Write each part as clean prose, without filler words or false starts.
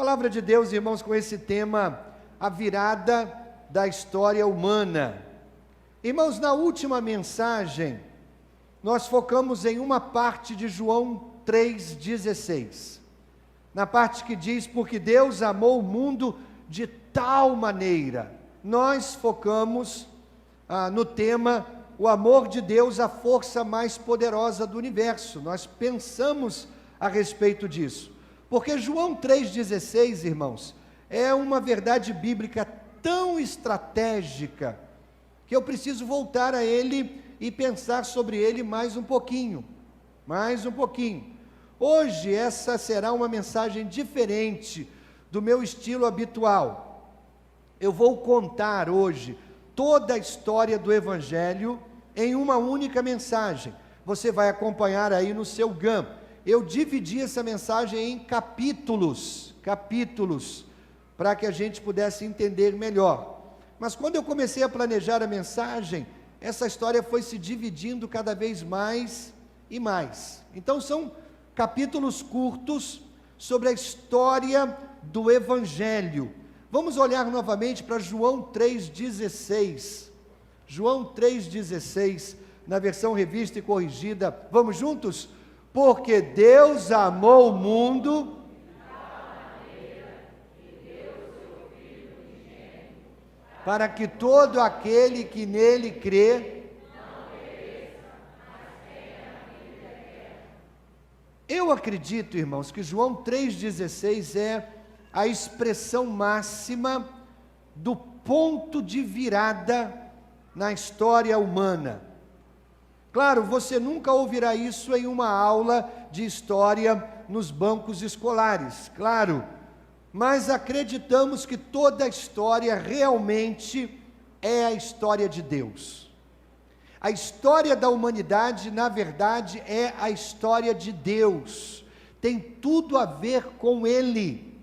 Palavra de Deus, irmãos, com esse tema, a virada da história humana. Irmãos, na última mensagem, nós focamos em uma parte de João 3,16. Na parte que diz, porque Deus amou o mundo de tal maneira. Nós focamos no tema, o amor de Deus, a força mais poderosa do universo. Nós pensamos a respeito disso. Porque João 3,16, irmãos, é uma verdade bíblica tão estratégica, que eu preciso voltar a ele e pensar sobre ele mais um pouquinho. Hoje essa será uma mensagem diferente do meu estilo habitual. Eu vou contar hoje toda a história do Evangelho em uma única mensagem. Você vai acompanhar aí no seu GAM. Eu dividi essa mensagem em capítulos, para que a gente pudesse entender melhor. Mas quando eu comecei a planejar a mensagem, essa história foi se dividindo cada vez mais e mais. Então são capítulos curtos sobre a história do Evangelho. Vamos olhar novamente para João 3,16. João 3,16, na versão revista e corrigida. Vamos juntos? Porque Deus amou o mundo para que todo aquele que nele crê Eu acredito, irmãos, que João 3,16 é a expressão máxima do ponto de virada na história humana. Claro, você nunca ouvirá isso em uma aula de história nos bancos escolares, claro, mas acreditamos que toda a história realmente é a história de Deus. A história da humanidade, na verdade, é a história de Deus, tem tudo a ver com Ele.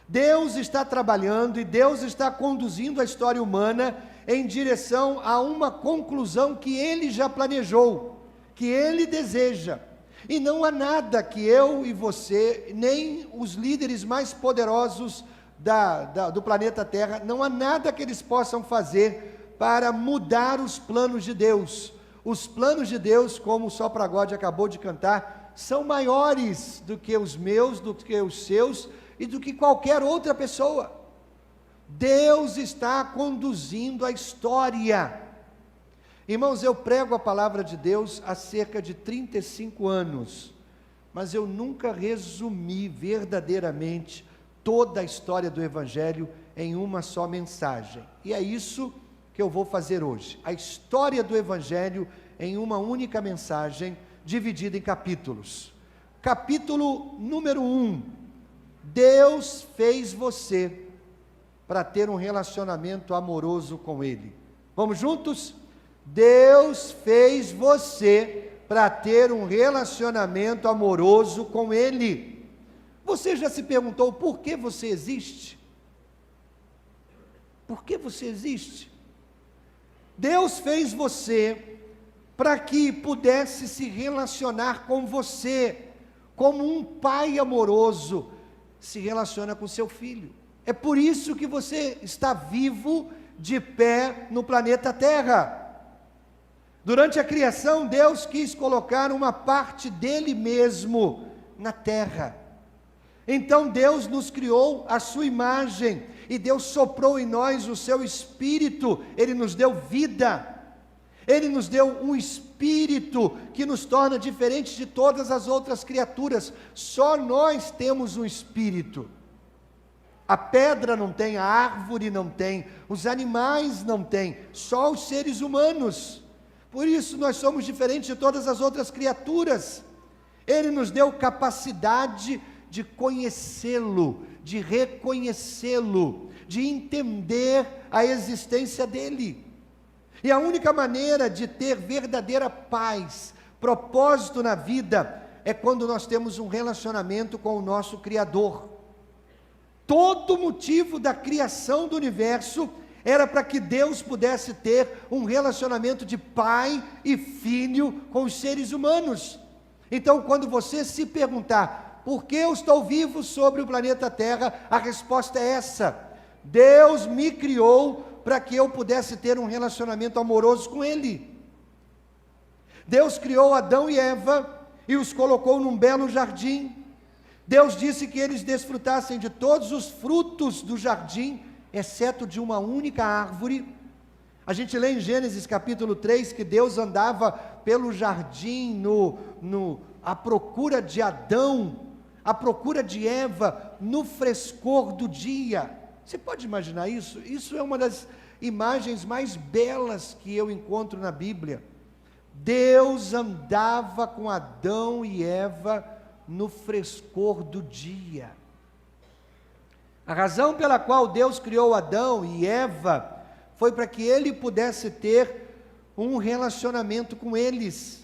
Deus está trabalhando e Deus está conduzindo a história humana em direção a uma conclusão que Ele já planejou, que Ele deseja. E não há nada que eu e você, nem os líderes mais poderosos do planeta Terra, não há nada que eles possam fazer para mudar os planos de Deus. Os planos de Deus, como o Sopra God acabou de cantar, são maiores do que os meus, do que os seus e do que qualquer outra pessoa. Deus está conduzindo a história. Irmãos, eu prego a palavra de Deus há cerca de 35 anos, mas eu nunca resumi verdadeiramente toda a história do Evangelho em uma só mensagem. E é isso que eu vou fazer hoje. A história do Evangelho em uma única mensagem, dividida em capítulos. Capítulo número 1. Deus fez você para ter um relacionamento amoroso com Ele. Vamos juntos? Deus fez você para ter um relacionamento amoroso com Ele. Você já se perguntou por que você existe? Por que você existe? Deus fez você para que pudesse se relacionar com você, como um pai amoroso se relaciona com seu filho. É por isso que você está vivo, de pé no planeta Terra. Durante a criação, Deus quis colocar uma parte dele mesmo na terra. Então Deus nos criou à sua imagem, e Deus soprou em nós o seu Espírito, Ele nos deu vida, Ele nos deu um Espírito que nos torna diferentes de todas as outras criaturas. Só nós temos um Espírito. A pedra não tem, a árvore não tem, os animais não têm, só os seres humanos. Por isso nós somos diferentes de todas as outras criaturas. Ele nos deu capacidade de conhecê-lo, de reconhecê-lo, de entender a existência dele. E a única maneira de ter verdadeira paz, propósito na vida, é quando nós temos um relacionamento com o nosso Criador. Todo motivo da criação do universo era para que Deus pudesse ter um relacionamento de pai e filho com os seres humanos. Então, quando você se perguntar, Por que eu estou vivo sobre o planeta Terra? A resposta é essa: Deus me criou para que eu pudesse ter um relacionamento amoroso com Ele. Deus criou Adão e Eva e os colocou num belo jardim. Deus disse que eles desfrutassem de todos os frutos do jardim, exceto de uma única árvore. A gente lê em Gênesis capítulo 3 que Deus andava pelo jardim à procura de Adão, à procura de Eva, no frescor do dia. Você pode imaginar isso? Isso é uma das imagens mais belas que eu encontro na Bíblia. Deus andava com Adão e Eva no frescor do dia. A razão pela qual Deus criou Adão e Eva foi para que ele pudesse ter um relacionamento com eles.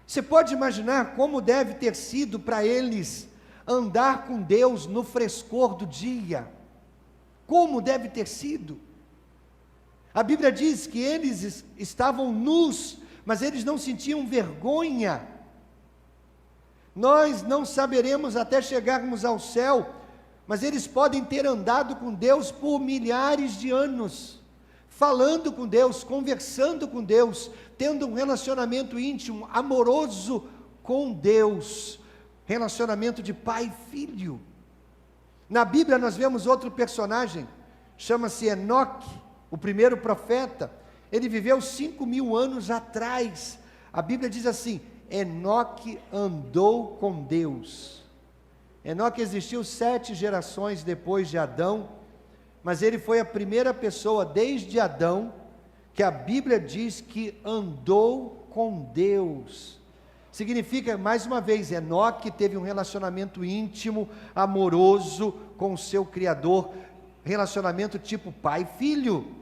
Você pode imaginar como deve ter sido para eles andar com Deus no frescor do dia? Como deve ter sido? A Bíblia diz que eles estavam nus, mas eles não sentiam vergonha. Nós não saberemos até chegarmos ao céu, mas eles podem ter andado com Deus por milhares de anos, falando com Deus, conversando com Deus, tendo um relacionamento íntimo, amoroso com Deus, relacionamento de pai e filho. Na Bíblia nós vemos outro personagem, chama-se Enoque, o primeiro profeta. Ele viveu 5.000 anos atrás. A Bíblia diz assim: Enoque andou com Deus. Enoque existiu 7 gerações depois de Adão, mas ele foi a primeira pessoa desde Adão que a Bíblia diz que andou com Deus. Significa, mais uma vez, Enoque teve um relacionamento íntimo, amoroso com o seu Criador, relacionamento tipo pai e filho.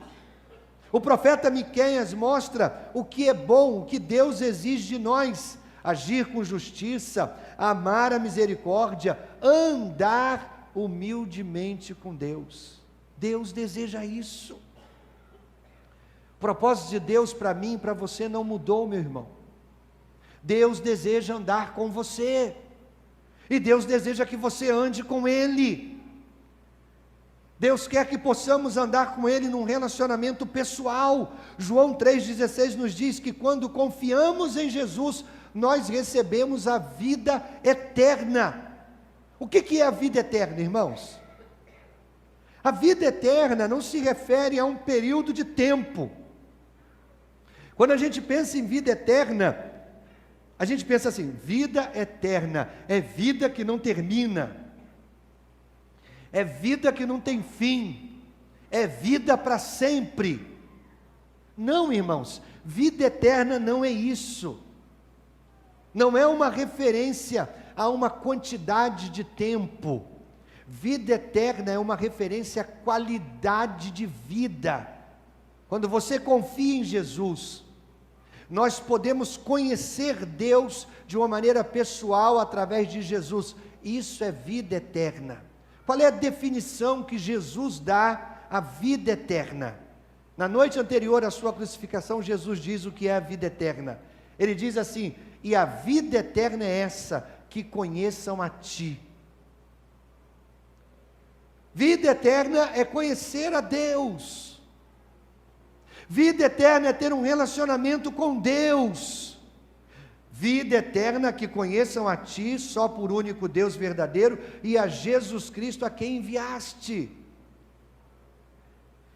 O profeta Miqueias mostra o que é bom, o que Deus exige de nós: agir com justiça, amar a misericórdia, andar humildemente com Deus. Deus deseja isso. O propósito de Deus para mim e para você não mudou, meu irmão. Deus deseja andar com você, e Deus deseja que você ande com Ele. Deus quer que possamos andar com Ele num relacionamento pessoal. João 3,16 nos diz que quando confiamos em Jesus, nós recebemos a vida eterna. O que é a vida eterna, irmãos? A vida eterna não se refere a um período de tempo. Quando a gente pensa em vida eterna, a gente pensa assim: vida eterna é vida que não termina, é vida que não tem fim, é vida para sempre. Não, irmãos, vida eterna não é isso. Não é uma referência a uma quantidade de tempo. Vida eterna é uma referência à qualidade de vida. Quando você confia em Jesus, nós podemos conhecer Deus de uma maneira pessoal através de Jesus. Isso é vida eterna. Qual é a definição que Jesus dá à vida eterna? Na noite anterior à sua crucificação, Jesus diz o que é a vida eterna. Ele diz assim: e a vida eterna é essa, que conheçam a Ti. Vida eterna é conhecer a Deus. Vida eterna é ter um relacionamento com Deus. Vida eterna que conheçam a Ti, só por único Deus verdadeiro, e a Jesus Cristo a quem enviaste.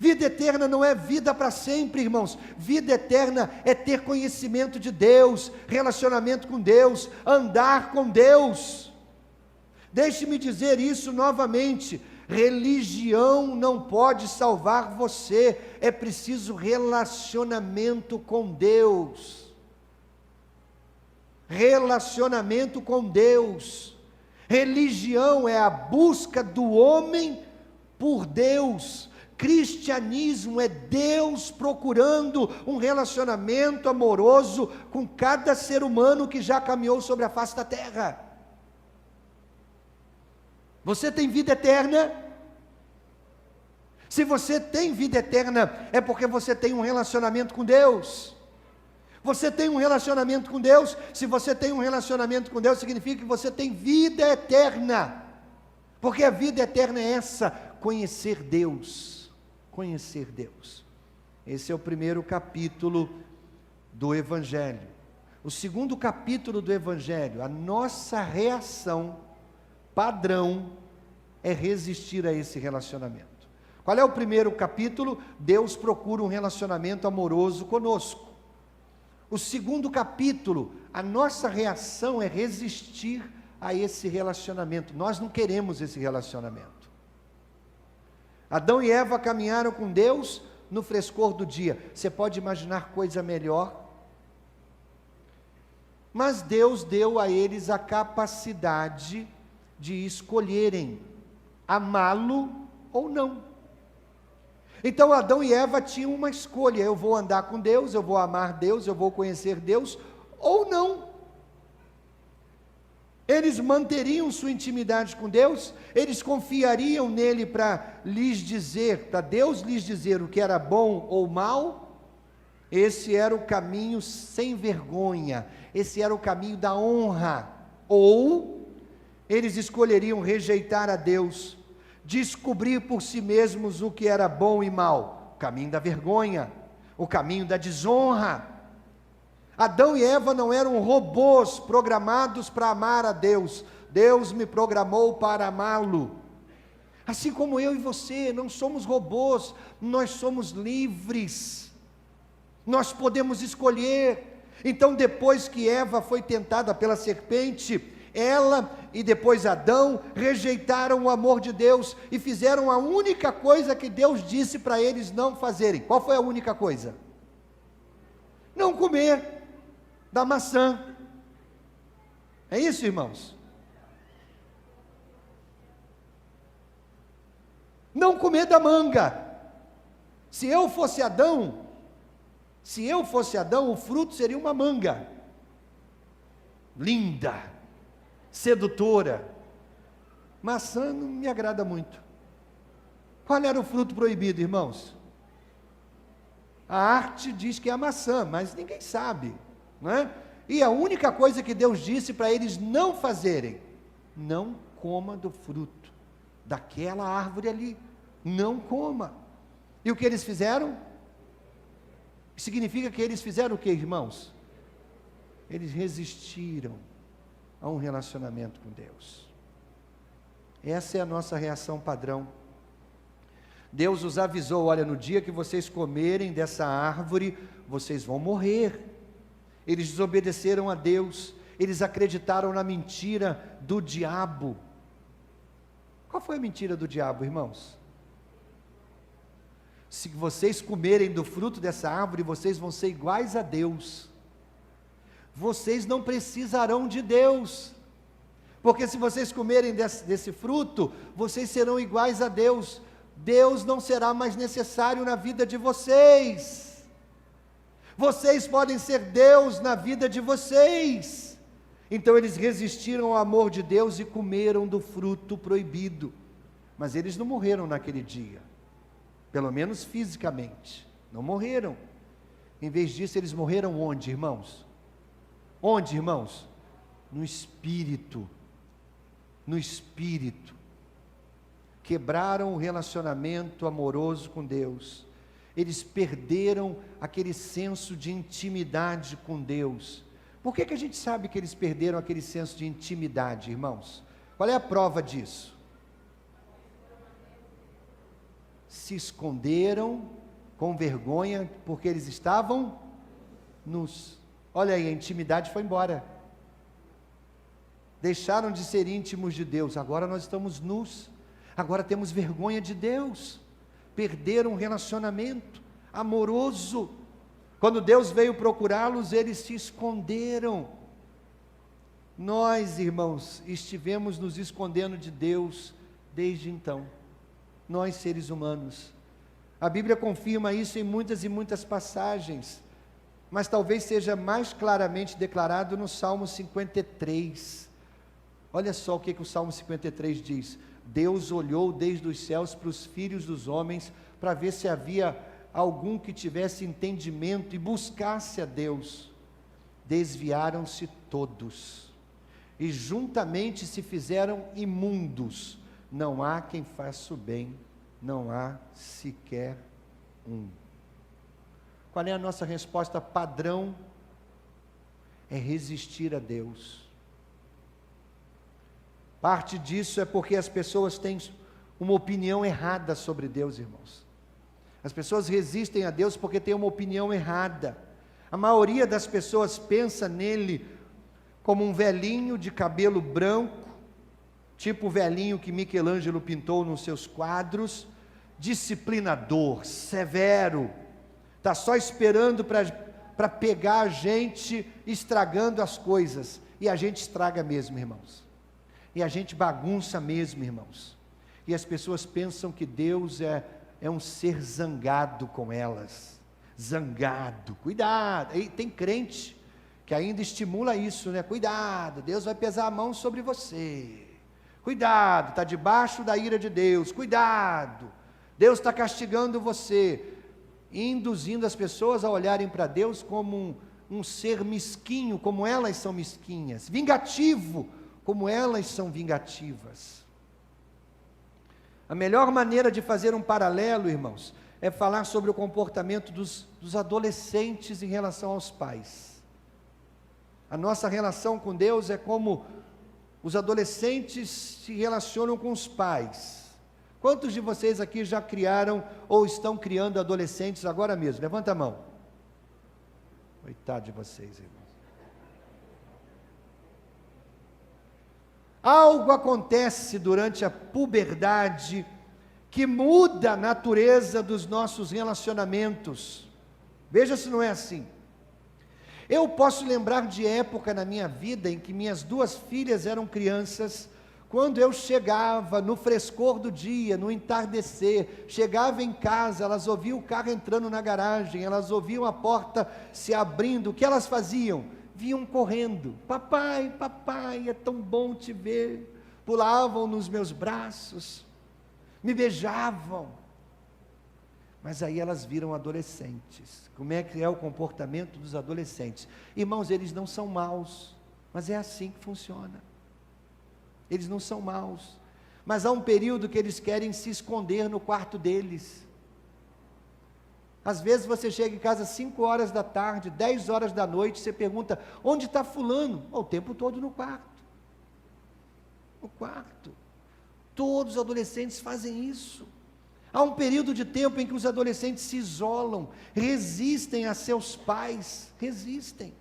Vida eterna não é vida para sempre, irmãos. Vida eterna é ter conhecimento de Deus, relacionamento com Deus, andar com Deus. Deixe-me dizer isso novamente: religião não pode salvar você, é preciso relacionamento com Deus. Relacionamento com Deus. Religião é a busca do homem por Deus. Cristianismo é Deus procurando um relacionamento amoroso com cada ser humano que já caminhou sobre a face da terra. Você tem vida eterna? Se você tem vida eterna, é porque você tem um relacionamento com Deus. Você tem um relacionamento com Deus? Se você tem um relacionamento com Deus, significa que você tem vida eterna. Porque a vida eterna é essa, conhecer Deus. Conhecer Deus. Esse é o primeiro capítulo do Evangelho. O segundo capítulo do Evangelho, a nossa reação padrão é resistir a esse relacionamento. Qual é o primeiro capítulo? Deus procura um relacionamento amoroso conosco. O segundo capítulo, a nossa reação é resistir a esse relacionamento. Nós não queremos esse relacionamento. Adão e Eva caminharam com Deus no frescor do dia. Você pode imaginar coisa melhor? Mas Deus deu a eles a capacidade de escolherem amá-lo ou não. Então Adão e Eva tinham uma escolha: eu vou andar com Deus, eu vou amar Deus, eu vou conhecer Deus, ou não. Eles manteriam sua intimidade com Deus, eles confiariam nele para Deus lhes dizer o que era bom ou mal. Esse era o caminho sem vergonha, esse era o caminho da honra. Ou eles escolheriam rejeitar a Deus, descobrir por si mesmos o que era bom e mal, o caminho da vergonha, o caminho da desonra. Adão e Eva não eram robôs programados para amar a Deus. Deus me programou para amá-lo. Assim como eu e você, não somos robôs, nós somos livres. Nós podemos escolher. Então, depois que Eva foi tentada pela serpente, ela e depois Adão rejeitaram o amor de Deus e fizeram a única coisa que Deus disse para eles não fazerem. Qual foi a única coisa? Não comer da maçã. É isso, irmãos? Não comer da manga. Se eu fosse Adão, o fruto seria uma manga. Linda, sedutora. Maçã não me agrada muito. Qual era o fruto proibido, irmãos? A arte diz que é a maçã, mas ninguém sabe, não é? E a única coisa que Deus disse para eles não fazerem: não coma do fruto daquela árvore ali, não coma. E o que eles fizeram? Significa que eles fizeram o que, irmãos? Eles resistiram a um relacionamento com Deus. Essa é a nossa reação padrão. Deus os avisou: olha, no dia que vocês comerem dessa árvore, vocês vão morrer. Eles desobedeceram a Deus, eles acreditaram na mentira do diabo. Qual foi a mentira do diabo, irmãos? Se vocês comerem do fruto dessa árvore, vocês vão ser iguais a Deus. Vocês não precisarão de Deus, porque se vocês comerem desse fruto, vocês serão iguais a Deus. Deus não será mais necessário na vida de vocês. Vocês podem ser Deus na vida de vocês. Então eles resistiram ao amor de Deus e comeram do fruto proibido. Mas eles não morreram naquele dia, pelo menos fisicamente, não morreram. Em vez disso, eles morreram onde, irmãos? Onde, irmãos? No espírito. No espírito. Quebraram o relacionamento amoroso com Deus. Eles perderam aquele senso de intimidade com Deus. Por que a gente sabe que eles perderam aquele senso de intimidade, irmãos? Qual é a prova disso? Se esconderam com vergonha porque eles estavam nus. Olha aí, a intimidade foi embora. Deixaram de ser íntimos de Deus, agora nós estamos nus. Agora temos vergonha de Deus. Perderam um relacionamento amoroso. Quando Deus veio procurá-los, eles se esconderam. Nós, irmãos, estivemos nos escondendo de Deus desde então. Nós, seres humanos. A Bíblia confirma isso em muitas e muitas passagens, mas talvez seja mais claramente declarado no Salmo 53. Olha só o que o Salmo 53 diz: Deus olhou desde os céus para os filhos dos homens, para ver se havia algum que tivesse entendimento e buscasse a Deus. desviaram-se todos, e juntamente se fizeram imundos. Não há quem faça o bem, não há sequer um. Qual é a nossa resposta padrão? É resistir a Deus. Parte disso é porque as pessoas têm uma opinião errada sobre Deus, irmãos. As pessoas resistem a Deus porque têm uma opinião errada. A maioria das pessoas pensa nele como um velhinho de cabelo branco, tipo o velhinho que Michelangelo pintou nos seus quadros, disciplinador, severo, está só esperando para pegar a gente estragando as coisas, e a gente estraga mesmo, irmãos, e a gente bagunça mesmo, irmãos, e as pessoas pensam que Deus é um ser zangado com elas, zangado, cuidado, e tem crente que ainda estimula isso, né? Cuidado, Deus vai pesar a mão sobre você, cuidado, está debaixo da ira de Deus, cuidado, Deus está castigando você, induzindo as pessoas a olharem para Deus como um ser mesquinho, como elas são mesquinhas, vingativo, como elas são vingativas. A melhor maneira de fazer um paralelo, irmãos, é falar sobre o comportamento dos adolescentes em relação aos pais. A nossa relação com Deus é como os adolescentes se relacionam com os pais. Quantos de vocês aqui já criaram ou estão criando adolescentes agora mesmo? Levanta a mão. Coitado de vocês, irmãos. Algo acontece durante a puberdade que muda a natureza dos nossos relacionamentos. Veja se não é assim. Eu posso lembrar de época na minha vida em que minhas duas filhas eram crianças. Quando eu chegava no frescor do dia, no entardecer, chegava em casa, elas ouviam o carro entrando na garagem, elas ouviam a porta se abrindo, o que elas faziam? Vinham correndo, papai, papai, é tão bom te ver, pulavam nos meus braços, me beijavam, mas aí elas viram adolescentes. Como é que é o comportamento dos adolescentes? Irmãos, eles não são maus, mas é assim que funciona. Eles não são maus, mas há um período que eles querem se esconder no quarto deles. Às vezes você chega em casa às 5 horas da tarde, 10 horas da noite, você pergunta, onde está fulano? O tempo todo no quarto. No quarto. Todos os adolescentes fazem isso. Há um período de tempo em que os adolescentes se isolam, resistem a seus pais, resistem.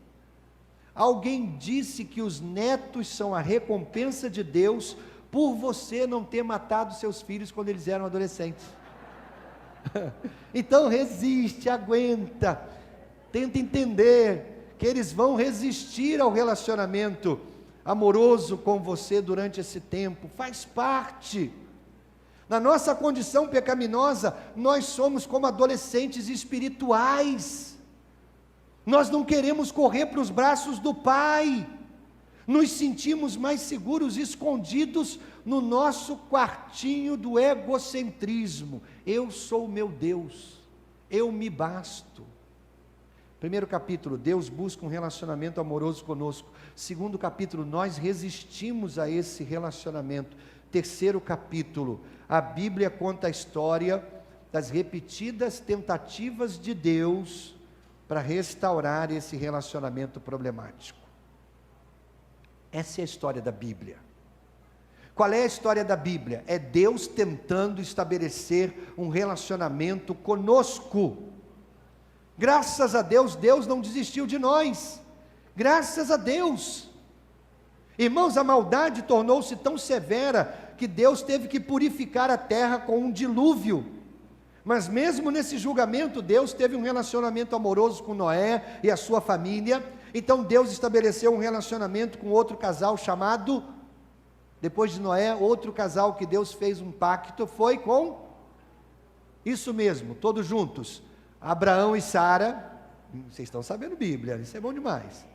Alguém disse que os netos são a recompensa de Deus por você não ter matado seus filhos quando eles eram adolescentes. Então resiste, aguenta, tenta entender que eles vão resistir ao relacionamento amoroso com você durante esse tempo, faz parte. Na nossa condição pecaminosa, nós somos como adolescentes espirituais. Nós não queremos correr para os braços do Pai, nos sentimos mais seguros escondidos no nosso quartinho do egocentrismo. Eu sou o meu Deus, eu me basto. Primeiro capítulo, Deus busca um relacionamento amoroso conosco. Segundo capítulo, nós resistimos a esse relacionamento. Terceiro capítulo, a Bíblia conta a história das repetidas tentativas de Deus para restaurar esse relacionamento problemático. Essa é a história da Bíblia. Qual é a história da Bíblia? É Deus tentando estabelecer um relacionamento conosco. Graças a Deus, Deus não desistiu de nós. Graças a Deus. Irmãos, a maldade tornou-se tão severa que Deus teve que purificar a terra com um dilúvio. Mas mesmo nesse julgamento, Deus teve um relacionamento amoroso com Noé e a sua família. Então Deus estabeleceu um relacionamento com outro casal chamado, depois de Noé, outro casal que Deus fez um pacto, foi com, isso mesmo, todos juntos, Abraão e Sara. Vocês estão sabendo Bíblia, isso é bom demais.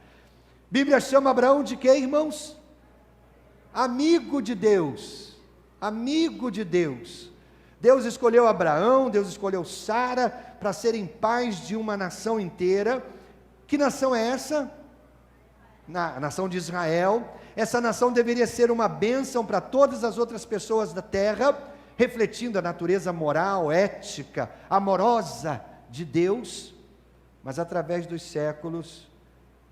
Bíblia chama Abraão de quê, irmãos? Amigo de Deus, amigo de Deus. Deus escolheu Abraão, Deus escolheu Sara para serem pais de uma nação inteira. Que nação é essa? na nação de Israel. Essa nação deveria ser uma bênção para todas as outras pessoas da terra, refletindo a natureza moral, ética, amorosa de Deus. Mas através dos séculos,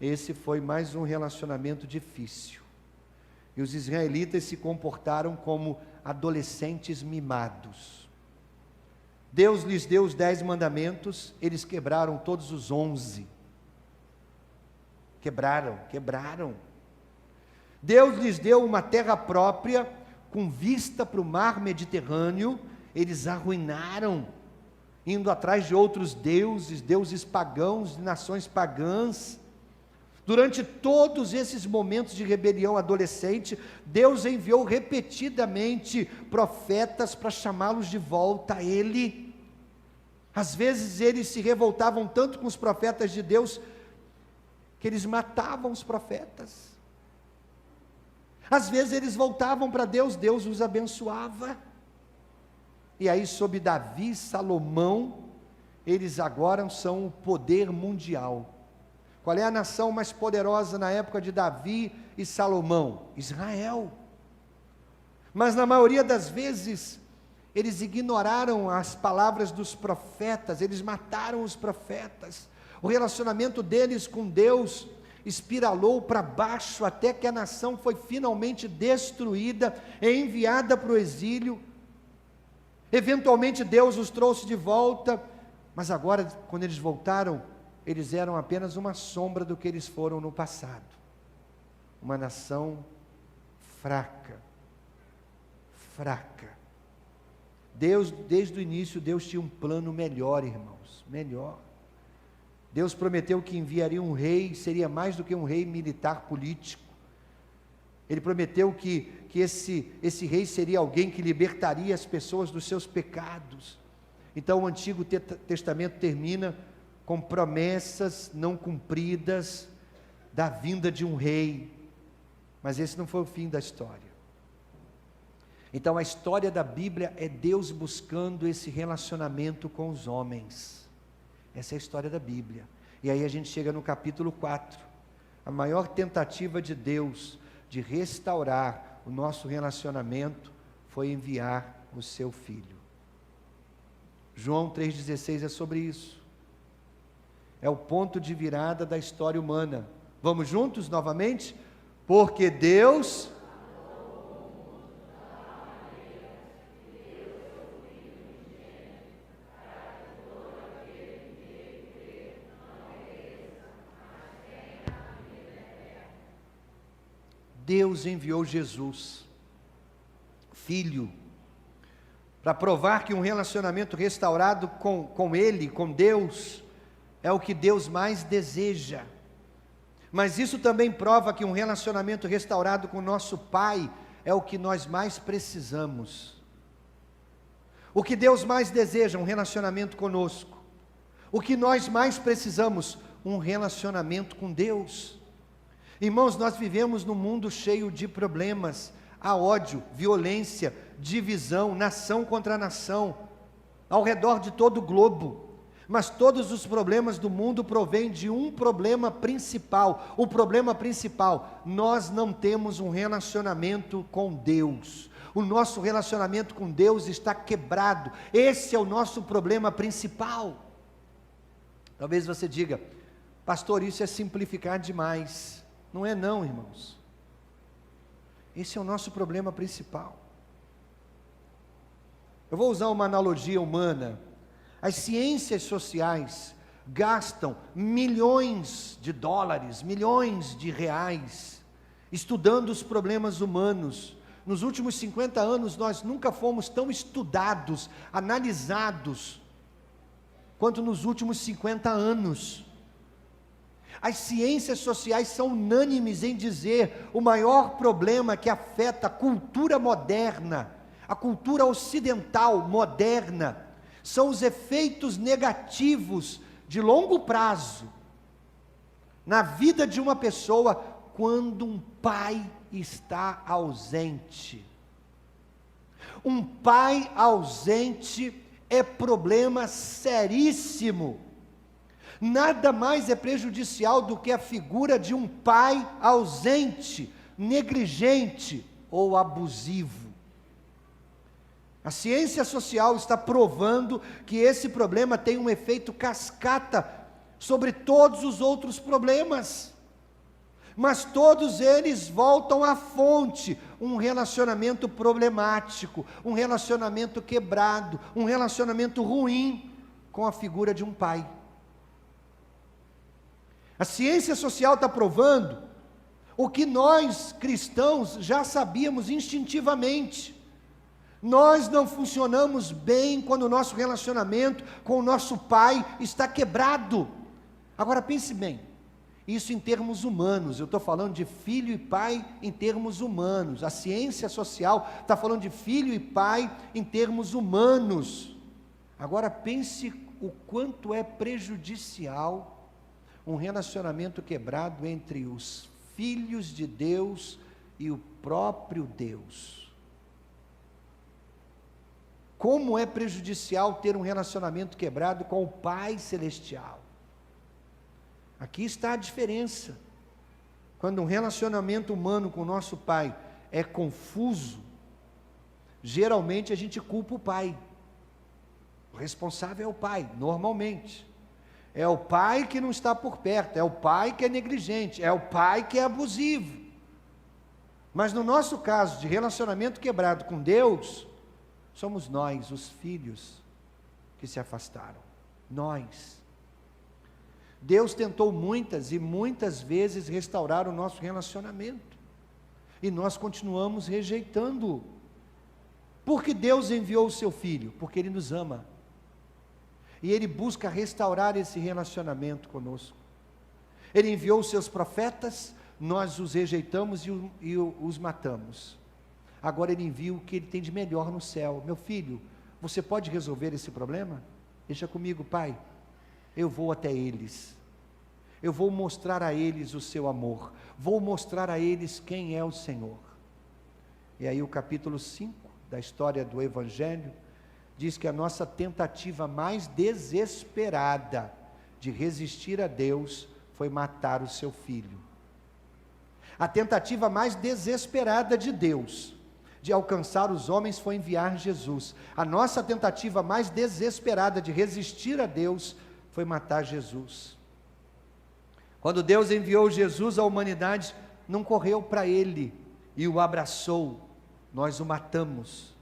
esse foi mais um relacionamento difícil. E os israelitas se comportaram como adolescentes mimados. Deus lhes deu os 10 mandamentos, eles quebraram todos os 11. Quebraram. Deus lhes deu uma terra própria, com vista para o mar Mediterrâneo, eles arruinaram, indo atrás de outros deuses pagãos, de nações pagãs. Durante todos esses momentos de rebelião adolescente, Deus enviou repetidamente profetas para chamá-los de volta a Ele. Às vezes eles se revoltavam tanto com os profetas de Deus, que eles matavam os profetas. Às vezes eles voltavam para Deus, Deus os abençoava. E aí, sob Davi e Salomão, eles agora são o poder mundial. Qual é a nação mais poderosa na época de Davi e Salomão? Israel. Mas na maioria das vezes, eles ignoraram as palavras dos profetas, eles mataram os profetas. O relacionamento deles com Deus espiralou para baixo, até que a nação foi finalmente destruída e enviada para o exílio. Eventualmente Deus os trouxe de volta, mas agora, quando eles voltaram, eles eram apenas uma sombra do que eles foram no passado. Uma nação fraca. Deus, desde o início, Deus tinha um plano melhor, irmãos, melhor. Deus prometeu que enviaria um rei, seria mais do que um rei militar político. Ele prometeu que esse rei seria alguém que libertaria as pessoas dos seus pecados. Então o Antigo Testamento termina com promessas não cumpridas da vinda de um rei. Mas esse não foi o fim da história. Então a história da Bíblia é Deus buscando esse relacionamento com os homens. Essa é a história da Bíblia. E aí a gente chega no capítulo 4. A maior tentativa de Deus de restaurar o nosso relacionamento foi enviar o seu Filho. João 3,16 é sobre isso. É o ponto de virada da história humana. Vamos juntos novamente? Porque Deus... Deus enviou Jesus, Filho, para provar que um relacionamento restaurado com Ele, com Deus, é o que Deus mais deseja. Mas isso também prova que um relacionamento restaurado com nosso Pai é o que nós mais precisamos. O que Deus mais deseja, um relacionamento conosco. O que nós mais precisamos, um relacionamento com Deus. Irmãos, nós vivemos num mundo cheio de problemas, há ódio, violência, divisão, nação contra nação, ao redor de todo o globo, mas todos os problemas do mundo provêm de um problema principal. O problema principal: nós não temos um relacionamento com Deus. O nosso relacionamento com Deus está quebrado. Esse é o nosso problema principal. Talvez você diga: pastor, isso é simplificar demais. Não é não, irmãos. Esse é o nosso problema principal. Eu vou usar uma analogia humana. As ciências sociais gastam milhões de dólares, milhões de reais, estudando os problemas humanos. Nos últimos 50 anos, nós nunca fomos tão estudados, analisados, quanto nos últimos 50 anos. As ciências sociais são unânimes em dizer: o maior problema que afeta a cultura moderna, a cultura ocidental moderna, são os efeitos negativos de longo prazo na vida de uma pessoa quando um pai está ausente. Um pai ausente é problema seríssimo. Nada mais é prejudicial do que a figura de um pai ausente, negligente ou abusivo. A ciência social está provando que esse problema tem um efeito cascata sobre todos os outros problemas. Mas todos eles voltam à fonte, um relacionamento problemático, um relacionamento quebrado, um relacionamento ruim com a figura de um pai. A ciência social está provando o que nós cristãos já sabíamos instintivamente. Nós não funcionamos bem quando o nosso relacionamento com o nosso pai está quebrado. Agora pense bem, isso em termos humanos, eu estou falando de filho e pai em termos humanos. A ciência social está falando de filho e pai em termos humanos. Agora pense o quanto é prejudicial um relacionamento quebrado entre os filhos de Deus e o próprio Deus. Como é prejudicial ter um relacionamento quebrado com o Pai Celestial. Aqui está a diferença. Quando um relacionamento humano com o nosso Pai é confuso, geralmente a gente culpa o Pai. O responsável é o Pai, normalmente. É o pai que não está por perto, é o pai que é negligente, é o pai que é abusivo. Mas no nosso caso de relacionamento quebrado com Deus, somos nós, os filhos, que se afastaram. Nós. Deus tentou muitas e muitas vezes restaurar o nosso relacionamento, e nós continuamos rejeitando-o. Por que Deus enviou o seu Filho? Porque Ele nos ama. E Ele busca restaurar esse relacionamento conosco. Ele enviou os seus profetas, nós os rejeitamos e os matamos. Agora Ele envia o que Ele tem de melhor no céu. Meu filho, você pode resolver esse problema? Deixa comigo, Pai. Eu vou até eles. Eu vou mostrar a eles o seu amor. Vou mostrar a eles quem é o Senhor. E aí o capítulo 5 da história do Evangelho diz que a nossa tentativa mais desesperada de resistir a Deus foi matar o seu filho. A tentativa mais desesperada de Deus de alcançar os homens foi enviar Jesus. A nossa tentativa mais desesperada de resistir a Deus foi matar Jesus. Quando Deus enviou Jesus à humanidade, não correu para Ele e o abraçou, nós o matamos.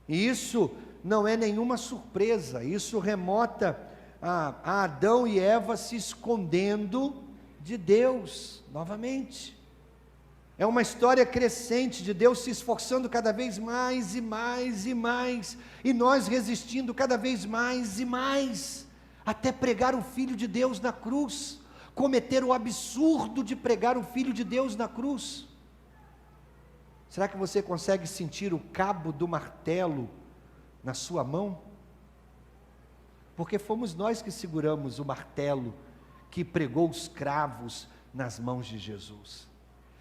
E isso não é nenhuma surpresa, isso remota a Adão e Eva se escondendo de Deus, novamente. É uma história crescente de Deus se esforçando cada vez mais e mais e mais, e nós resistindo cada vez mais e mais, até pregar o Filho de Deus na cruz, cometer o absurdo de pregar o Filho de Deus na cruz. Será que você consegue sentir o cabo do martelo na sua mão? Porque fomos nós que seguramos o martelo que pregou os cravos nas mãos de Jesus.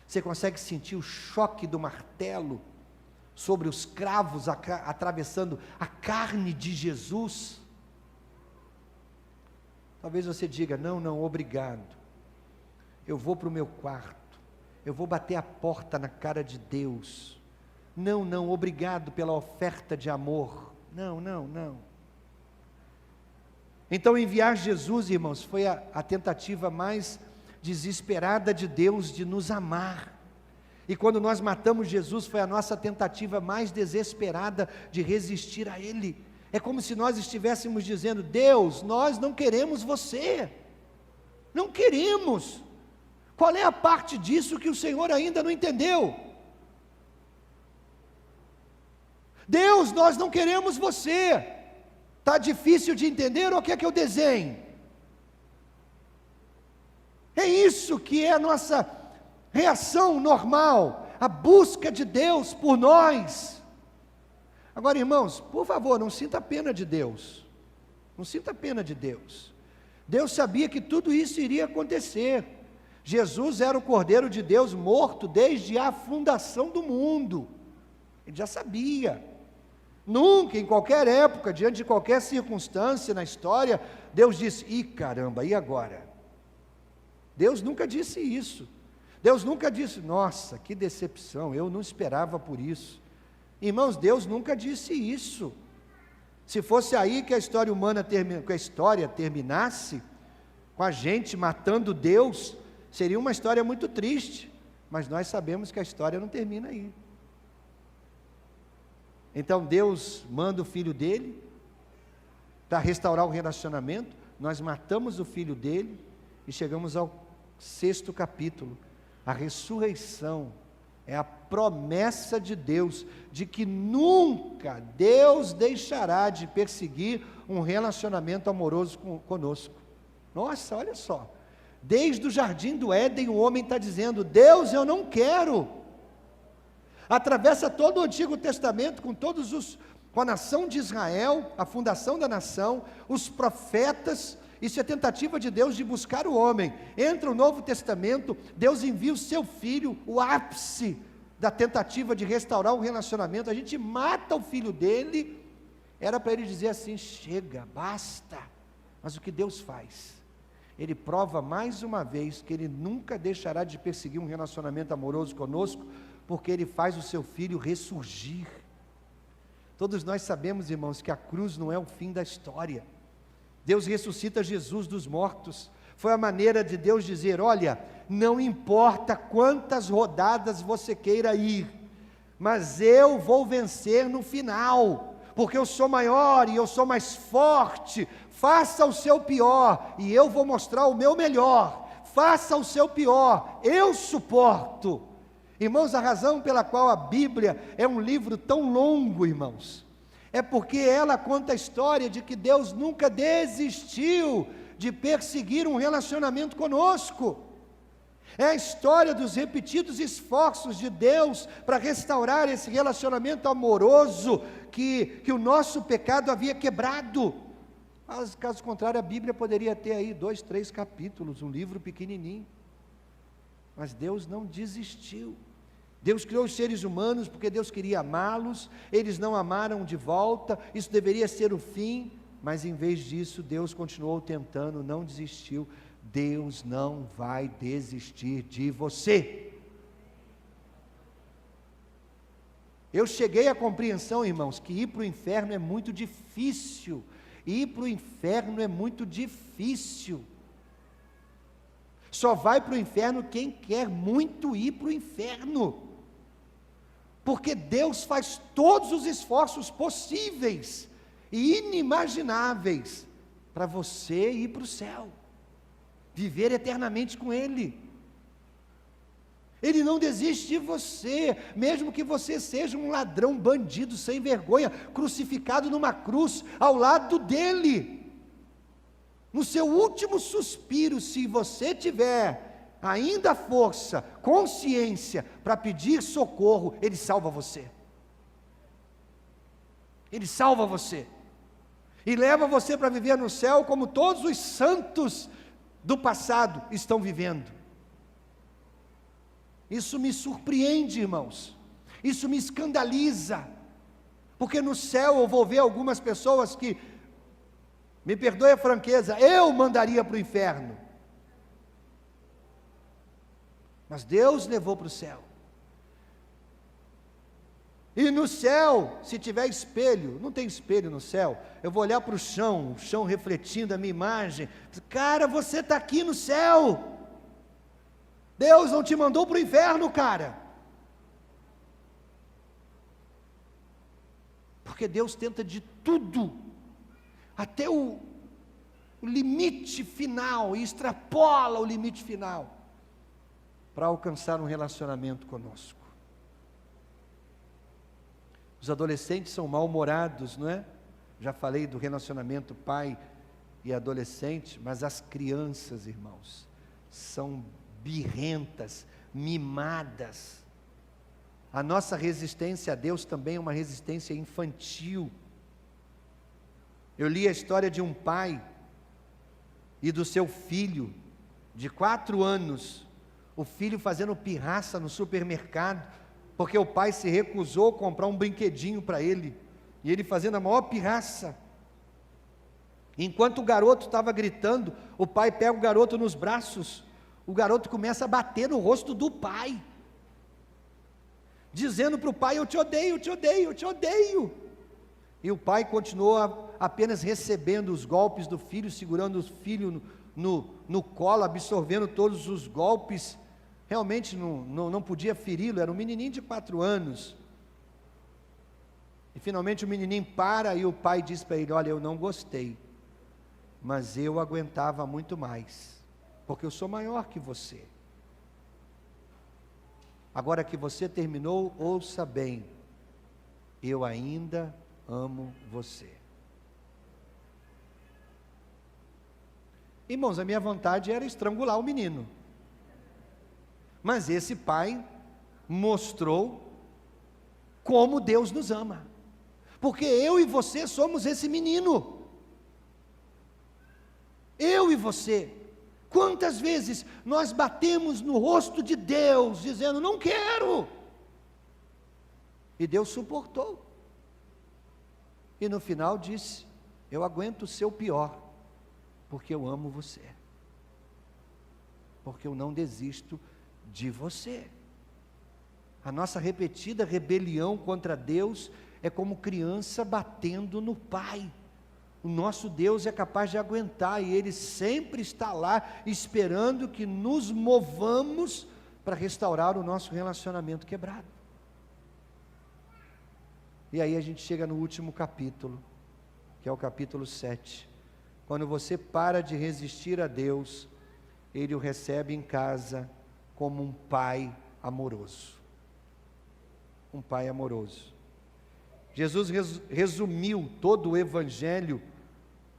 Você consegue sentir o choque do martelo sobre os cravos atravessando a carne de Jesus? Talvez você diga, não, obrigado. Eu vou para o meu quarto. Eu vou bater a porta na cara de Deus. Não, obrigado pela oferta de amor. Não. Então enviar Jesus, irmãos, foi a tentativa mais desesperada de Deus de nos amar. E quando nós matamos Jesus, foi a nossa tentativa mais desesperada de resistir a Ele. É como se nós estivéssemos dizendo, Deus, nós não queremos você. Não queremos. Qual é a parte disso que o Senhor ainda não entendeu? Deus, nós não queremos você. Está difícil de entender ou quer que eu desenhe? É isso que é a nossa reação normal, a busca de Deus por nós. Agora, irmãos, por favor, não sinta pena de Deus. Não sinta pena de Deus. Deus sabia que tudo isso iria acontecer. Jesus era o Cordeiro de Deus morto desde a fundação do mundo. Ele já sabia. Nunca, em qualquer época, diante de qualquer circunstância na história, Deus disse: ih, caramba, e agora? Deus nunca disse isso. Deus nunca disse: nossa, que decepção, eu não esperava por isso. Irmãos, Deus nunca disse isso. Se fosse aí que a história humana terminasse, com a gente matando Deus, seria uma história muito triste. Mas nós sabemos que a história não termina aí. Então Deus manda o filho dele para restaurar o relacionamento. Nós matamos o filho dele e chegamos ao 6º capítulo. A ressurreição é a promessa de Deus de que nunca Deus deixará de perseguir um relacionamento amoroso conosco. Nossa, olha só, desde o jardim do Éden o homem está dizendo: Deus, eu não quero. Atravessa todo o Antigo Testamento com a nação de Israel, a fundação da nação, os profetas. Isso é tentativa de Deus de buscar o homem. Entra o Novo Testamento, Deus envia o seu filho, o ápice da tentativa de restaurar o relacionamento. A gente mata o filho dele, era para ele dizer assim: chega, basta. Mas o que Deus faz? Ele prova mais uma vez que Ele nunca deixará de perseguir um relacionamento amoroso conosco, porque Ele faz o seu filho ressurgir. Todos nós sabemos, irmãos, que a cruz não é o fim da história. Deus ressuscita Jesus dos mortos. Foi a maneira de Deus dizer: olha, não importa quantas rodadas você queira ir, mas eu vou vencer no final, porque eu sou maior e eu sou mais forte. Faça o seu pior e eu vou mostrar o meu melhor. Faça o seu pior, eu suporto. Irmãos, a razão pela qual a Bíblia é um livro tão longo, irmãos, é porque ela conta a história de que Deus nunca desistiu de perseguir um relacionamento conosco. É a história dos repetidos esforços de Deus para restaurar esse relacionamento amoroso que o nosso pecado havia quebrado. Mas, caso contrário, a Bíblia poderia ter aí 2, 3 capítulos, um livro pequenininho. Mas Deus não desistiu. Deus criou os seres humanos porque Deus queria amá-los. Eles não amaram de volta. Isso deveria ser o fim. Mas em vez disso, Deus continuou tentando, não desistiu. Deus não vai desistir de você. Eu cheguei à compreensão, irmãos, que ir para o inferno é muito difícil. Ir para o inferno é muito difícil. Só vai para o inferno quem quer muito ir para o inferno. Porque Deus faz todos os esforços possíveis e inimagináveis para você ir para o céu, viver eternamente com Ele. Ele não desiste de você, mesmo que você seja um ladrão, bandido, sem vergonha, crucificado numa cruz, ao lado dele. No seu último suspiro, se você tiver ainda força, consciência para pedir socorro, Ele salva você. Ele salva você. E leva você para viver no céu como todos os santos do passado estão vivendo. Isso me surpreende, irmãos. Isso me escandaliza. Porque no céu eu vou ver algumas pessoas que, me perdoe a franqueza, eu mandaria para o inferno. Mas Deus levou para o céu. E no céu, se tiver espelho, não tem espelho no céu, eu vou olhar para o chão refletindo a minha imagem. Cara, você está aqui no céu. Deus não te mandou para o inferno, cara. Porque Deus tenta de tudo, até o limite final, e extrapola o limite final, para alcançar um relacionamento conosco. Os adolescentes são mal-humorados, não é? Já falei do relacionamento pai e adolescente, mas as crianças, irmãos, são birrentas, mimadas. A nossa resistência a Deus também é uma resistência infantil. Eu li a história de um pai e do seu filho, de 4 anos, o filho fazendo pirraça no supermercado, porque o pai se recusou a comprar um brinquedinho para ele. e ele fazendo a maior pirraça. Enquanto o garoto estava gritando, o pai pega o garoto nos braços, o garoto começa a bater no rosto do pai, dizendo para o pai: eu te odeio, eu te odeio, eu te odeio. E o pai continuou apenas recebendo os golpes do filho, segurando o filho no colo, absorvendo todos os golpes. Realmente não podia feri-lo, era um menininho de 4 anos. E finalmente o menininho para e o pai diz para ele: olha, eu não gostei, mas eu aguentava muito mais, porque eu sou maior que você. Agora que você terminou, ouça bem, eu ainda amo você. Irmãos, a minha vontade era estrangular o menino, mas esse pai mostrou como Deus nos ama, porque eu e você somos esse menino. Eu e você, quantas vezes nós batemos no rosto de Deus, dizendo: não quero, e Deus suportou, e no final disse: eu aguento o seu pior, porque eu amo você, porque eu não desisto de você. A nossa repetida rebelião contra Deus é como criança batendo no pai. O nosso Deus é capaz de aguentar, e Ele sempre está lá, esperando que nos movamos para restaurar o nosso relacionamento quebrado. E aí a gente chega no último capítulo, que é o capítulo 7. Quando você para de resistir a Deus, Ele o recebe em casa como um pai amoroso. Um pai amoroso. Jesus resumiu todo o Evangelho,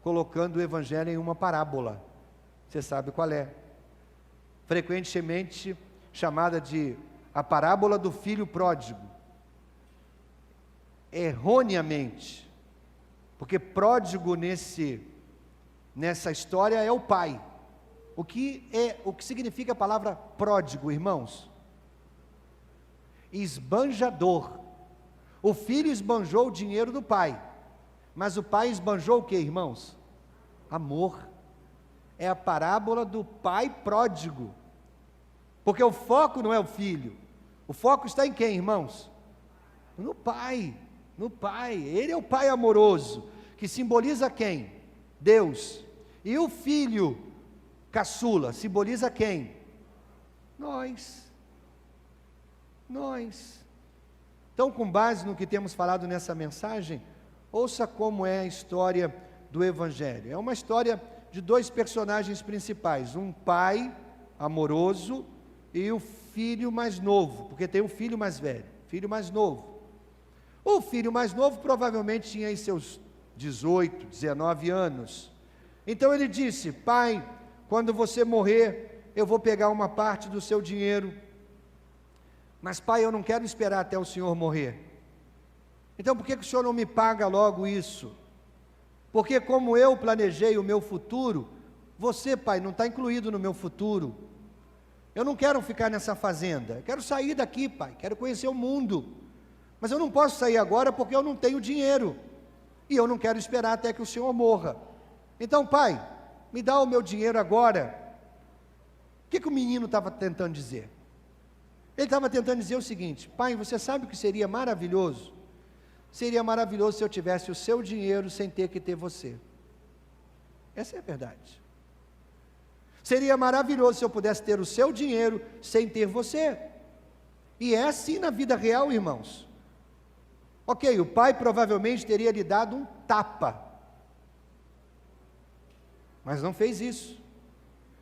colocando o Evangelho em uma parábola. Você sabe qual é? Frequentemente chamada de a parábola do filho pródigo. Erroneamente, porque pródigo nessa história é o pai. O que significa a palavra pródigo, irmãos? Esbanjador. O filho esbanjou o dinheiro do pai, mas o pai esbanjou o que, irmãos? Amor. É a parábola do pai pródigo, porque o foco não é o filho, o foco está em quem, irmãos? No pai, no pai. Ele é o pai amoroso, que simboliza quem? Deus. E o filho caçula simboliza quem? Nós. Então, com base no que temos falado nessa mensagem, ouça como é a história do Evangelho. É uma história de 2 personagens principais, um pai amoroso e o filho mais novo, porque tem um filho mais velho, filho mais novo. O filho mais novo provavelmente tinha aí seus 18, 19 anos. Então ele disse: pai, quando você morrer, eu vou pegar uma parte do seu dinheiro. Mas pai, eu não quero esperar até o senhor morrer. Então por que o senhor não me paga logo isso? Porque como eu planejei o meu futuro, você, pai, não está incluído no meu futuro. Eu não quero ficar nessa fazenda, eu quero sair daqui, pai, quero conhecer o mundo. Mas eu não posso sair agora porque eu não tenho dinheiro, e eu não quero esperar até que o senhor morra. Então pai, me dá o meu dinheiro agora. O que o menino estava tentando dizer? Ele estava tentando dizer o seguinte: pai, você sabe o que seria maravilhoso? Seria maravilhoso se eu tivesse o seu dinheiro sem ter que ter você. Essa é a verdade. Seria maravilhoso se eu pudesse ter o seu dinheiro sem ter você. E é assim na vida real, irmãos. Ok, o pai provavelmente teria lhe dado um tapa, mas não fez isso.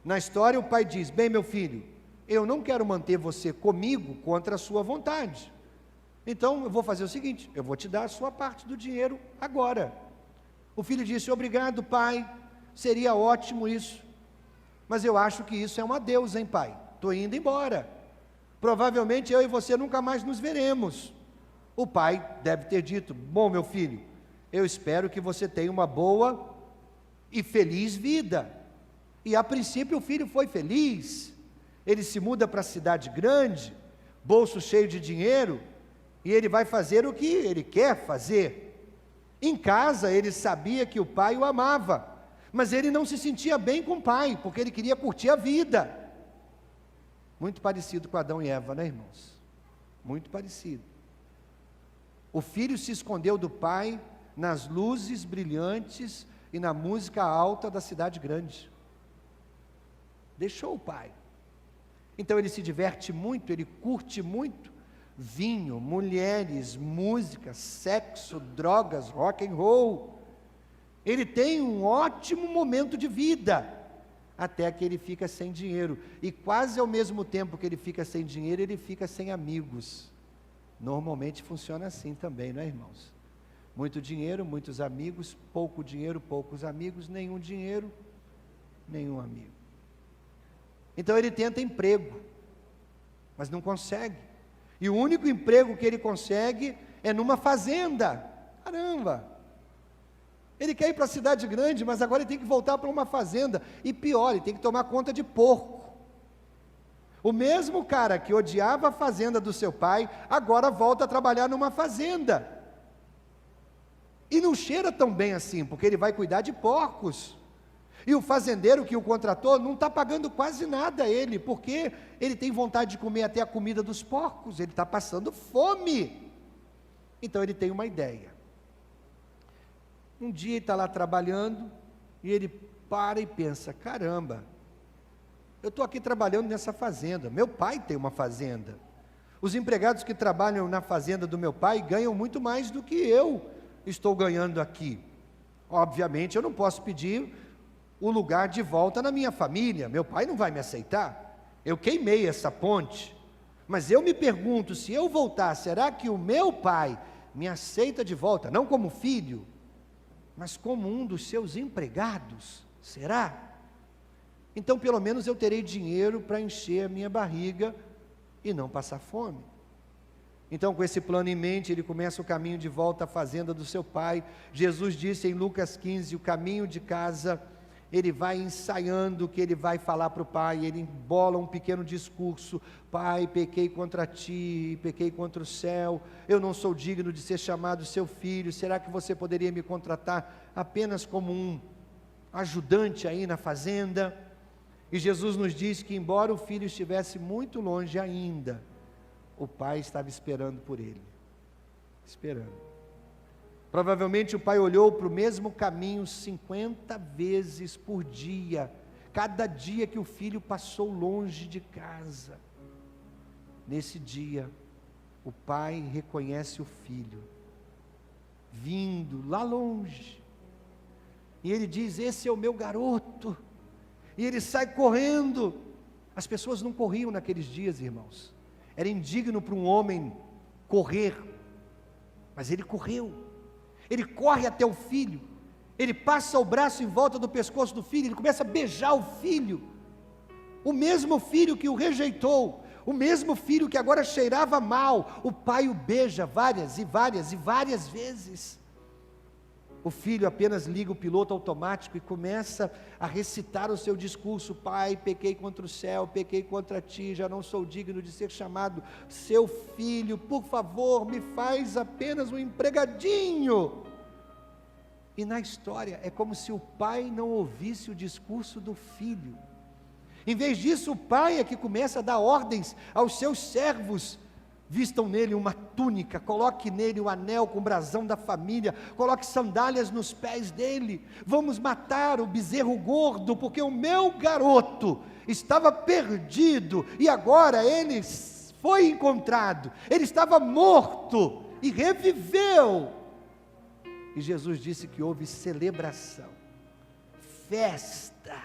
Na história o pai diz: bem, meu filho, eu não quero manter você comigo contra a sua vontade. Então eu vou fazer o seguinte: eu vou te dar a sua parte do dinheiro agora. O filho disse: obrigado, pai, seria ótimo isso, mas eu acho que isso é um adeus, hein, pai? Estou indo embora. Provavelmente eu e você nunca mais nos veremos. O pai deve ter dito: bom, meu filho, eu espero que você tenha uma boa e feliz vida. E a princípio o filho foi feliz. Ele se muda para a cidade grande, bolso cheio de dinheiro, e ele vai fazer o que ele quer fazer. Em casa ele sabia que o pai o amava, mas ele não se sentia bem com o pai, porque ele queria curtir a vida. Muito parecido com Adão e Eva, né, irmãos? Muito parecido. O filho se escondeu do pai nas luzes brilhantes e na música alta da cidade grande. Deixou o pai. Então ele se diverte muito, ele curte muito vinho, mulheres, música, sexo, drogas, rock and roll. Ele tem um ótimo momento de vida, até que ele fica sem dinheiro. E quase ao mesmo tempo que ele fica sem dinheiro, ele fica sem amigos. Normalmente funciona assim também, não é, irmãos? Muito dinheiro, muitos amigos; pouco dinheiro, poucos amigos; nenhum dinheiro, nenhum amigo. Então ele tenta emprego, mas não consegue. E o único emprego que ele consegue é numa fazenda. Caramba! Ele quer ir para a cidade grande, mas agora ele tem que voltar para uma fazenda. E pior, ele tem que tomar conta de porco. O mesmo cara que odiava a fazenda do seu pai, agora volta a trabalhar numa fazenda. E não cheira tão bem assim, porque ele vai cuidar de porcos. E o fazendeiro que o contratou não está pagando quase nada a ele, porque ele tem vontade de comer até a comida dos porcos, ele está passando fome. Então ele tem uma ideia. Um dia ele está lá trabalhando, e ele para e pensa: caramba, eu estou aqui trabalhando nessa fazenda, meu pai tem uma fazenda. Os empregados que trabalham na fazenda do meu pai ganham muito mais do que eu estou ganhando aqui. Obviamente eu não posso pedir o lugar de volta na minha família, meu pai não vai me aceitar. Eu queimei essa ponte, mas eu me pergunto, se eu voltar, será que o meu pai me aceita de volta, não como filho, mas como um dos seus empregados? Será? Então pelo menos eu terei dinheiro para encher a minha barriga e não passar fome. Então, com esse plano em mente, ele começa o caminho de volta à fazenda do seu pai. Jesus disse em Lucas 15, o caminho de casa, ele vai ensaiando o que ele vai falar para o pai. Ele embola um pequeno discurso: pai, pequei contra ti, pequei contra o céu, eu não sou digno de ser chamado seu filho, será que você poderia me contratar apenas como um ajudante aí na fazenda? E Jesus nos diz que, embora o filho estivesse muito longe ainda, o pai estava esperando por ele, esperando. Provavelmente o pai olhou para o mesmo caminho 50 vezes por dia, cada dia que o filho passou longe de casa. Nesse dia, o pai reconhece o filho, vindo lá longe, e ele diz: esse é o meu garoto, e ele sai correndo. As pessoas não corriam naqueles dias, irmãos, era indigno para um homem correr, mas ele correu, ele corre até o filho, ele passa o braço em volta do pescoço do filho, ele começa a beijar o filho, o mesmo filho que o rejeitou, o mesmo filho que agora cheirava mal, o pai o beija várias e várias e várias vezes. O filho apenas liga o piloto automático e começa a recitar o seu discurso: pai, pequei contra o céu, pequei contra ti, já não sou digno de ser chamado seu filho, por favor, me faz apenas um empregadinho. E na história é como se o pai não ouvisse o discurso do filho. Em vez disso, o pai é que começa a dar ordens aos seus servos: vistam nele uma túnica, coloque nele o anel com o brasão da família, coloque sandálias nos pés dele, vamos matar o bezerro gordo, porque o meu garoto estava perdido, e agora ele foi encontrado, ele estava morto, e reviveu. E Jesus disse que houve celebração, festa,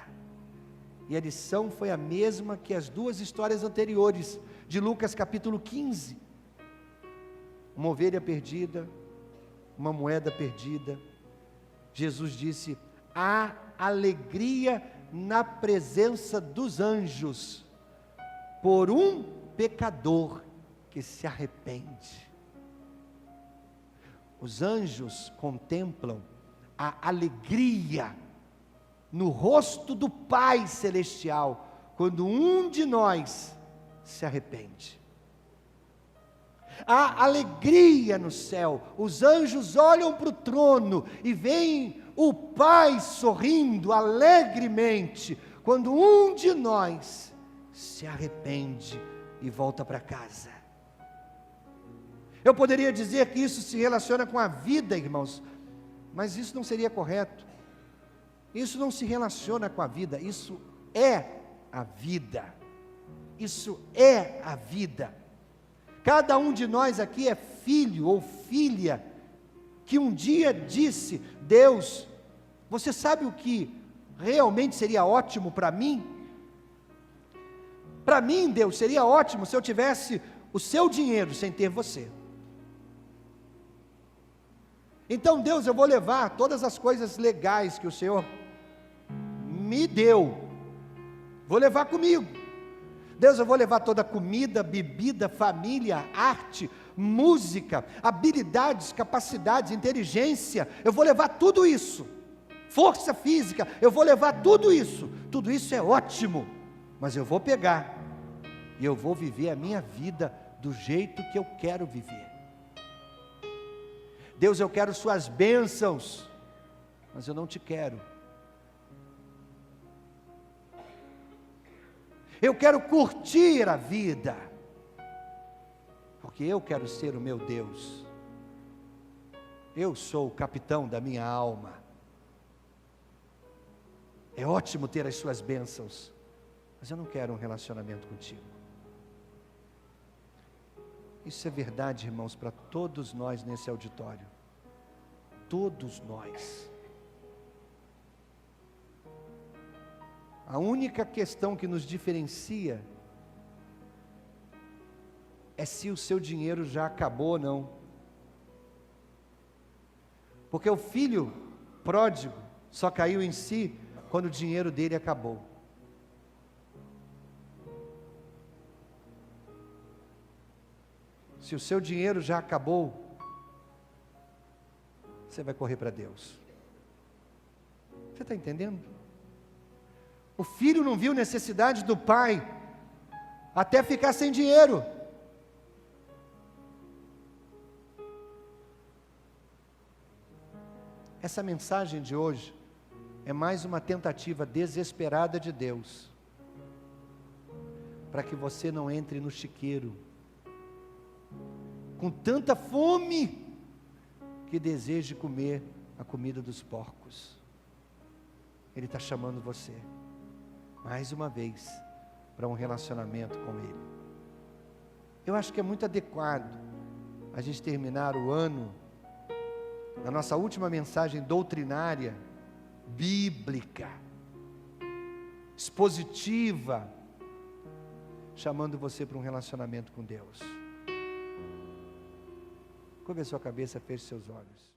e a lição foi a mesma que as duas histórias anteriores, de Lucas capítulo 15, uma ovelha perdida, uma moeda perdida. Jesus disse: há alegria na presença dos anjos, por um pecador que se arrepende. Os anjos contemplam a alegria no rosto do Pai Celestial, quando um de nós se arrepende. há alegria no céu, os anjos olham para o trono e veem o Pai sorrindo alegremente, quando um de nós se arrepende e volta para casa. Eu poderia dizer que isso se relaciona com a vida, irmãos, mas isso não seria correto. Isso não se relaciona com a vida, isso é a vida. Isso é a vida. Cada um de nós aqui é filho ou filha que um dia disse: Deus, você sabe o que realmente seria ótimo para mim? Para mim, Deus, seria ótimo se eu tivesse o seu dinheiro sem ter você. Então, Deus, eu vou levar todas as coisas legais que o Senhor me deu, vou levar comigo. Deus, eu vou levar toda a comida, bebida, família, arte, música, habilidades, capacidades, inteligência, eu vou levar tudo isso, força física, eu vou levar tudo isso é ótimo, mas eu vou pegar, e eu vou viver a minha vida do jeito que eu quero viver. Deus, eu quero suas bênçãos, mas eu não te quero. Eu quero curtir a vida, porque eu quero ser o meu Deus. Eu sou o capitão da minha alma. É ótimo ter as suas bênçãos, mas eu não quero um relacionamento contigo. Isso é verdade, irmãos, para todos nós nesse auditório. Todos nós. A única questão que nos diferencia é se o seu dinheiro já acabou ou não. Porque o filho pródigo só caiu em si quando o dinheiro dele acabou. Se o seu dinheiro já acabou, você vai correr para Deus. Você está entendendo? O filho não viu necessidade do pai até ficar sem dinheiro. Essa mensagem de hoje é mais uma tentativa desesperada de Deus para que você não entre no chiqueiro com tanta fome que deseje comer a comida dos porcos. Ele está chamando você mais uma vez para um relacionamento com Ele. Eu acho que é muito adequado a gente terminar o ano na nossa última mensagem doutrinária, bíblica, expositiva, chamando você para um relacionamento com Deus. Curva a sua cabeça, feche seus olhos.